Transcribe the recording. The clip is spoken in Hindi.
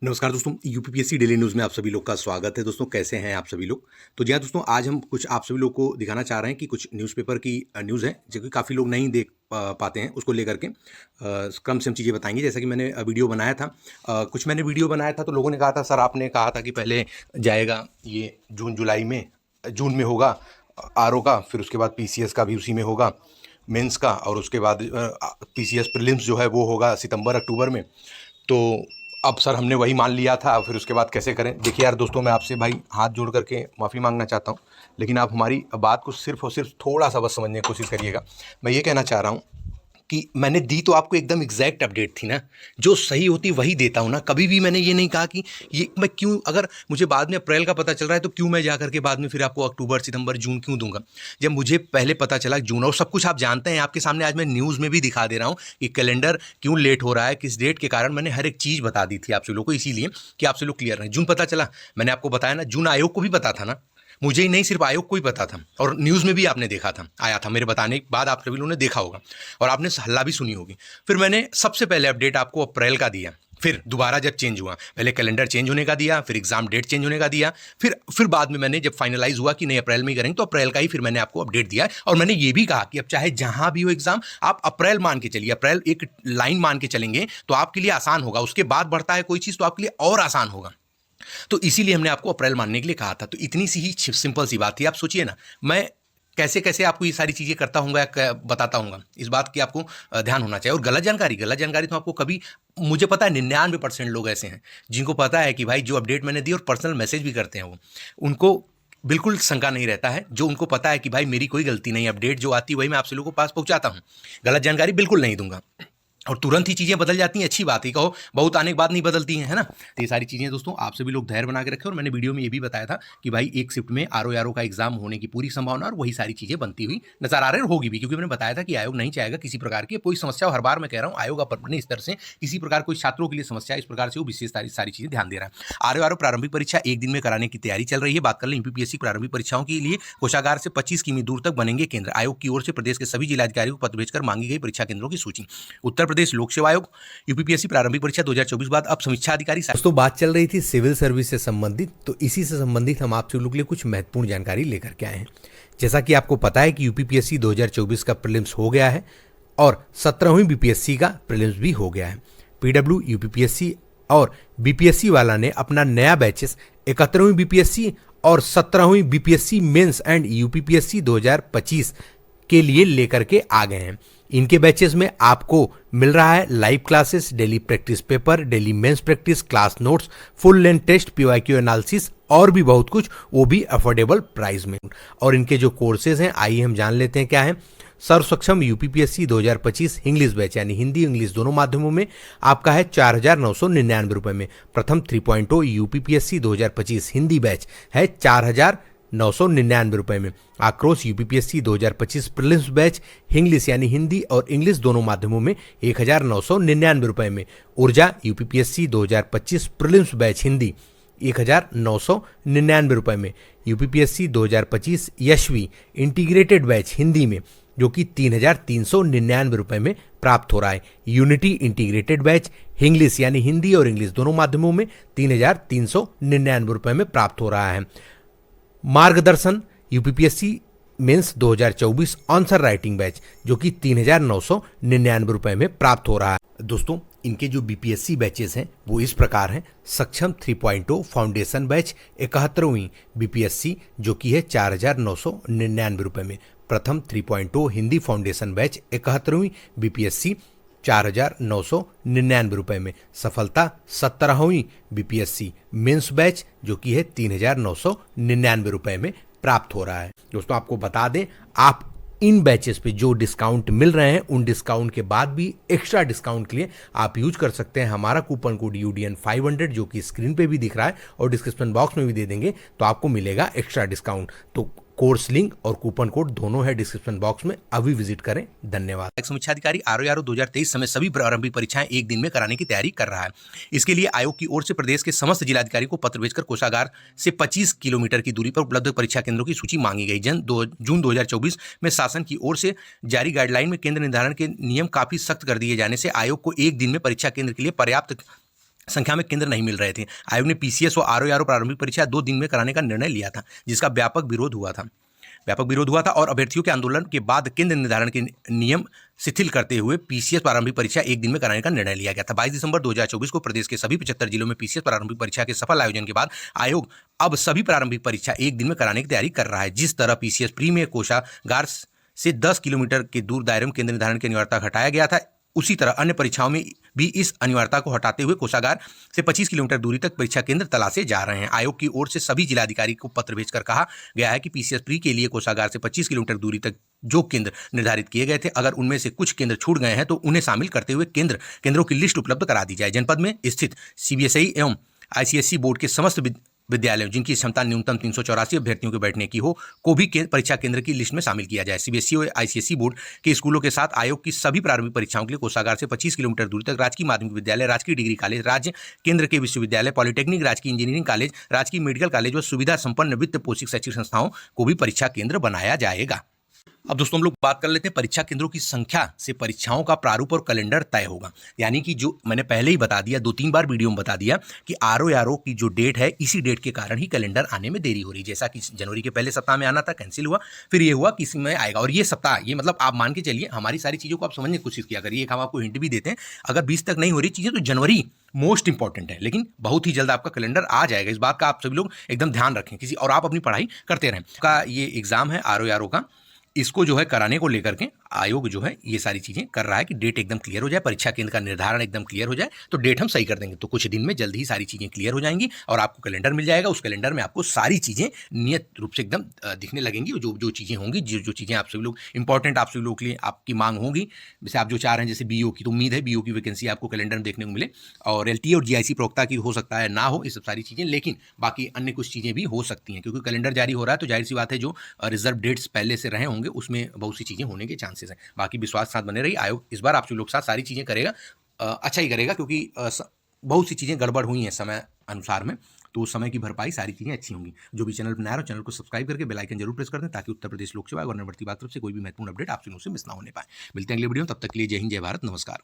नमस्कार दोस्तों, यूपीपीएससी डेली न्यूज़ में आप सभी लोग का स्वागत है। दोस्तों, कैसे हैं आप सभी लोग? तो जी हाँ दोस्तों, आज हम कुछ आप सभी लोग को दिखाना चाह रहे हैं कि कुछ न्यूज़पेपर की न्यूज़ है जो कि काफ़ी लोग नहीं देख पाते हैं, उसको लेकर के क्रम से हम चीज़ें बताएंगे। जैसा कि मैंने वीडियो बनाया था, कुछ मैंने वीडियो बनाया था तो लोगों ने कहा था, सर आपने कहा था कि पहले जाएगा ये जून जुलाई में, जून में होगा आरओ का, फिर उसके बाद पीसीएस का भी उसी में होगा, मेंस का, और उसके बाद पीसीएस प्रीलिम्स जो है वो होगा सितंबर अक्टूबर में। तो अब सर हमने वही मान लिया था, फिर उसके बाद कैसे करें? देखिए यार दोस्तों, मैं आपसे भाई हाथ जोड़ करके माफ़ी मांगना चाहता हूँ, लेकिन आप हमारी बात को सिर्फ और सिर्फ थोड़ा सा बस समझने की कोशिश करिएगा। मैं ये कहना चाह रहा हूँ कि मैंने दी तो आपको एकदम एग्जैक्ट अपडेट थी ना, जो सही होती वही देता हूँ ना। कभी भी मैंने ये नहीं कहा कि ये मैं क्यों, अगर मुझे बाद में अप्रैल का पता चल रहा है तो क्यों मैं जा करके बाद में फिर आपको अक्टूबर सितंबर जून क्यों दूंगा, जब मुझे पहले पता चला जून। और सब कुछ आप जानते हैं, आपके सामने आज मैं न्यूज़ में भी दिखा दे रहा हूँ कि कैलेंडर क्यों लेट हो रहा है, किस डेट के कारण। मैंने हर एक चीज़ बता दी थी आप लोगों को, इसीलिए कि आप लोग क्लियर रहें। जून पता चला, मैंने आपको बताया ना, जून आयोग को भी पता था ना, मुझे ही नहीं सिर्फ आयोग को ही पता था, और न्यूज़ में भी आपने देखा था, आया था मेरे बताने के बाद, आप सभी लोगों ने देखा होगा और आपने हल्ला भी सुनी होगी। फिर मैंने सबसे पहले अपडेट आपको अप्रैल का दिया, फिर दोबारा जब चेंज हुआ, पहले कैलेंडर चेंज होने का दिया, फिर एग्जाम डेट चेंज होने का दिया, फिर बाद में मैंने जब फाइनलाइज हुआ कि नहीं अप्रैल में ही करेंगे, तो अप्रैल का ही फिर मैंने आपको अपडेट दिया है। और मैंने ये भी कहा कि अब चाहे जहां भी हो एग्जाम, आप अप्रैल मान के चलिए, अप्रैल एक लाइन मान के चलेंगे तो आपके लिए आसान होगा। उसके बाद बढ़ता है कोई चीज़ तो आपके लिए और आसान होगा। तो इसीलिए हमने आपको अप्रैल मानने के लिए कहा था। तो इतनी सी ही सिंपल सी बात थी। आप सोचिए ना, मैं कैसे कैसे आपको ये सारी चीज़ें करता हूँ या बताता हूँ, इस बात की आपको ध्यान होना चाहिए। और गलत जानकारी तो आपको कभी, मुझे पता है 99% लोग ऐसे हैं जिनको पता है कि भाई जो अपडेट मैंने दी, और पर्सनल मैसेज भी करते हैं वो, उनको बिल्कुल शंका नहीं रहता है, जो उनको पता है कि भाई मेरी कोई गलती नहीं, अपडेट जो आती है वही मैं आप लोगों को पास पहुंचाता हूँ। गलत जानकारी बिल्कुल नहीं दूंगा, और तुरंत ही चीज़ें बदल जाती हैं, अच्छी बात है। कहो बहुत आने के बाद नहीं बदलती हैं, है ना? तो ये सारी चीज़ें दोस्तों आप सभी लोग धैर्य बना के रखें। और मैंने वीडियो में ये भी बताया था कि भाई एक शिफ्ट में आरओ का एग्जाम होने की पूरी संभावना, और वही सारी चीज़ें बनती हुई नजर आ रही है, और होगी भी, क्योंकि मैंने बताया था कि आयोग नहीं चाहेगा किसी प्रकार की कोई समस्या हो। हर बार मैं कह रहा हूँ, आयोग अपने स्तर से किसी प्रकार कोई छात्रों के लिए समस्या इस प्रकार से वो विशेष सारी चीज़ें ध्यान दे रहा है। आरओ प्रारंभिक परीक्षा एक दिन में कराने की तैयारी चल रही है। बात कर लें यूपीपीएससी प्रारंभिक परीक्षाओं के लिए कोषागार से 25 किमी दूर तक बनेंगे केंद्र। आयोग की ओर से प्रदेश के सभी जिलाधिकारियों को पत्र भेजकर मांगी गई परीक्षा केंद्रों की सूची। उत्तर प्रदेश लोक सेवा आयोग यूपीपीएससी प्रारंभिक परीक्षा 2024 बाद अब समीक्षा अधिकारी। दोस्तों, बात चल रही थी सिविल सर्विस से संबंधित, तो इसी से संबंधित हम आप सभी लोग के लिए कुछ महत्वपूर्ण जानकारी लेकर के आए हैं। जैसा कि आपको पता है कि यूपीपीएससी 2024 का प्रीलिम्स हो गया है, और 17वीं बीपीएससी का प्रीलिम्स भी हो गया है। पीडब्ल्यू, यूपीपीएससी और बीपीएससी वाला ने अपना नया बैचेस 71वीं बीपीएससी और 17वीं बीपीएससी मेंस एंड यूपीपीएससी 2025 के लिए लेकर के आ गए हैं। इनके बैचेस में आपको मिल रहा है live classes, daily practice paper, daily mains practice, class notes, full length test, PYQ analysis और भी बहुत कुछ, वो भी अफोर्डेबल प्राइस में। और इनके जो कोर्सेज हैं, आइए हम जान लेते हैं क्या है। सर्व सक्षम यूपीपीएससी 2025 इंग्लिश बैच, यानी हिंदी इंग्लिश दोनों माध्यमों में आपका है 4,999 रुपये में। प्रथम 3.0 यूपीपीएससी 2025 हिंदी बैच है 4,999 रुपये में। आक्रोश यूपीपीएससी 2025 प्रीलिम्स बैच इंग्लिश यानी हिंदी और इंग्लिश दोनों माध्यमों में 1,999 रुपये में। ऊर्जा यूपीपीएससी 2025 प्रीलिम्स बैच हिंदी 1,999 रुपये में। UPPSC 2025 Yashvi integrated batch Hindi में, जो कि 3,399 रुपये में प्राप्त हो रहा है। यूनिटी इंटीग्रेटेड बैच इंग्लिश यानी हिंदी और इंग्लिश दोनों माध्यमों में 3,399 रुपये में प्राप्त हो रहा है। मार्गदर्शन UPPSC mains 2024 answer writing batch, जो कि 3,999 रुपये में प्राप्त हो रहा है। दोस्तों, इनके जो बीपीएससी बैचेस हैं वो इस प्रकार हैं। सक्षम 3.0 फाउंडेशन बैच 71वीं बीपीएससी, जो कि है 4,999 रुपये में। प्रथम 3.0 हिंदी फाउंडेशन बैच 71वीं बीपीएससी 4,999 रुपये में। सफलता 17वीं बीपीएससी मेंस बैच, जो कि है 3,999 रुपये में प्राप्त हो रहा है। दोस्तों, आपको बता दें, आप इन बैचेस पे जो डिस्काउंट मिल रहे हैं, उन डिस्काउंट के बाद भी एक्स्ट्रा डिस्काउंट के लिए आप यूज कर सकते हैं हमारा कूपन कोड UDN 500, जो कि स्क्रीन पे भी दिख रहा है और डिस्क्रिप्शन बॉक्स में भी दे देंगे, तो आपको मिलेगा एक्स्ट्रा डिस्काउंट। तो कोर्स लिंक और कूपन कोड दोनों है डिस्क्रिप्शन बॉक्स में, अभी विजिट करें। धन्यवाद। समीक्षा अधिकारी आरओ 2023 समय सभी प्रारंभिक परीक्षाएं एक दिन में कराने की तैयारी कर रहा है। इसके लिए आयोग की ओर से प्रदेश के समस्त जिलाधिकारी को पत्र भेजकर कोषागार से 25 किलोमीटर की दूरी पर उपलब्ध परीक्षा केंद्रों की सूची मांगी गई। जून 2024 में शासन की ओर से जारी गाइडलाइन में केंद्र निर्धारण के नियम काफी सख्त कर दिए जाने से आयोग को एक दिन में परीक्षा केंद्र के लिए पर्याप्त संख्या में केंद्र नहीं मिल रहे थे। आयोग ने पीसीएस और आरओ प्रारंभिक परीक्षा 2 दिन में कराने का निर्णय लिया था, जिसका व्यापक विरोध हुआ था और अभ्यर्थियों के आंदोलन के बाद केंद्र निर्धारण के नियम शिथिल करते हुए पीसीएस प्रारंभिक परीक्षा 1 दिन में कराने का निर्णय लिया गया था। 22 दिसंबर 2024 को प्रदेश के सभी 75 जिलों में पीसीएस प्रारंभिक परीक्षा के सफल आयोजन के बाद आयोग अब सभी प्रारंभिक परीक्षा 1 दिन में कराने की तैयारी कर रहा है। जिस तरह पीसीएस प्री में कोषागार से 10 किलोमीटर के दूर दायरे में केंद्र निर्धारण की अनिवार्यता हटाया गया था, उसी तरह अन्य परीक्षाओं में भी इस अनिवार्यता को हटाते हुए कोषागार से 25 किलोमीटर दूरी तक परीक्षा केंद्र तलाशे जा रहे हैं। आयोग की ओर से सभी जिलाधिकारी को पत्र भेजकर कहा गया है कि पीसीएस प्री के लिए कोषागार से 25 किलोमीटर दूरी तक जो केंद्र निर्धारित किए गए थे, अगर उनमें से कुछ केंद्र छूट गए हैं तो उन्हें शामिल करते हुए केंद्रों की लिस्ट उपलब्ध करा दी जाए। जनपद में स्थित सीबीएसई एवं आईसीएसई बोर्ड के समस्त विद्यालयों जिनकी क्षमता न्यूनतम 384 अभ्यर्थियों के बैठने की हो को भी परीक्षा केंद्र की लिस्ट में शामिल किया जाए। सीबीएसई और आईसीएसई बोर्ड के स्कूलों के साथ आयोग की सभी प्रारंभिक परीक्षाओं के लिए कोषागार से 25 किलोमीटर दूरी तक राजकीय माध्यमिक विद्यालय, राजकीय डिग्री कॉलेज, राज्य केंद्र के विश्वविद्यालय, पॉलिटेक्निक, राजकीय इंजीनियरिंग कॉलेज, राजकीय मेडिकल कॉलेज व सुविधा संपन्न वित्त पोषित शैक्षिक संस्थाओं को भी परीक्षा केंद्र बनाया जाएगा। अब दोस्तों हम लोग बात कर लेते हैं परीक्षा केंद्रों की संख्या से परीक्षाओं का प्रारूप और कैलेंडर तय होगा। यानी कि जो मैंने पहले ही बता दिया, 2-3 बार वीडियो में बता दिया कि आरओ की जो डेट है, इसी डेट के कारण ही कैलेंडर आने में देरी हो रही है। जैसा कि जनवरी के पहले सप्ताह में आना था, कैंसिल हुआ, फिर ये हुआ कि इसी में आएगा। और ये सप्ताह, ये मतलब आप मान के चलिए, हमारी सारी चीज़ों को आप समझने की कोशिश किया करिए। एक हम आपको हिंट भी देते हैं, अगर 20 तक नहीं हो रही चीज़ें तो जनवरी मोस्ट इंपॉर्टेंट है, लेकिन बहुत ही जल्द आपका कैलेंडर आ जाएगा। इस बात का आप सभी लोग एकदम ध्यान रखें और आप अपनी पढ़ाई करते रहें। का ये एग्जाम है आरओ का, इसको जो है कराने को लेकर के आयोग जो है ये सारी चीज़ें कर रहा है कि डेट एकदम क्लियर हो जाए, परीक्षा केंद्र का निर्धारण एकदम क्लियर हो जाए, तो डेट हम सही कर देंगे। तो कुछ दिन में जल्द ही सारी चीज़ें क्लियर हो जाएंगी और आपको कैलेंडर मिल जाएगा। उस कैलेंडर में आपको सारी चीज़ें नियत रूप से एकदम दिखने लगेंगी। जो चीज़ें होंगी, जो चीज़ें आप सभी लोग इंपॉर्टेंट, आप सभी लोग के लिए आपकी मांग होगी, जैसे आप जो चाह रहे हैं, जैसे बीओ की, तो उम्मीद है बीओ की वैकेंसी आपको कैलेंडर में देखने को मिले, और एलटीए और जीआईसी प्रवक्ता की हो सकता है ना हो, ये सब सारी चीज़ें, लेकिन बाकी अन्य कुछ चीज़ें भी हो सकती हैं, क्योंकि कैलेंडर जारी हो रहा है तो जाहिर सी बात है जो रिजर्व डेट्स पहले से रहे होंगे उसमें बहुत चीज़ें होने के चांसेस हैं। बाकी विश्वास के साथ बने रही, आयोग इस बार आप सभी लोग साथ सारी चीज़ें करेगा, अच्छा ही करेगा, क्योंकि बहुत सी चीज़ें गड़बड़ हुई हैं समय अनुसार में, तो उस समय की भरपाई सारी चीज़ें अच्छी होंगी। जो भी चैनल पर नया हो, चैनल को सब्सक्राइब करके बेल आइकन जरूर प्रेस कर दें, ताकि उत्तर प्रदेश लोक सेवा गवर्नमेंट की बात तरफ से कोई भी महत्वपूर्ण अपडेट आप सभी से मिस ना होने पाए। मिलते हैं अगले वीडियो में, तब तक के लिए जय हिंद, जय भारत, नमस्कार।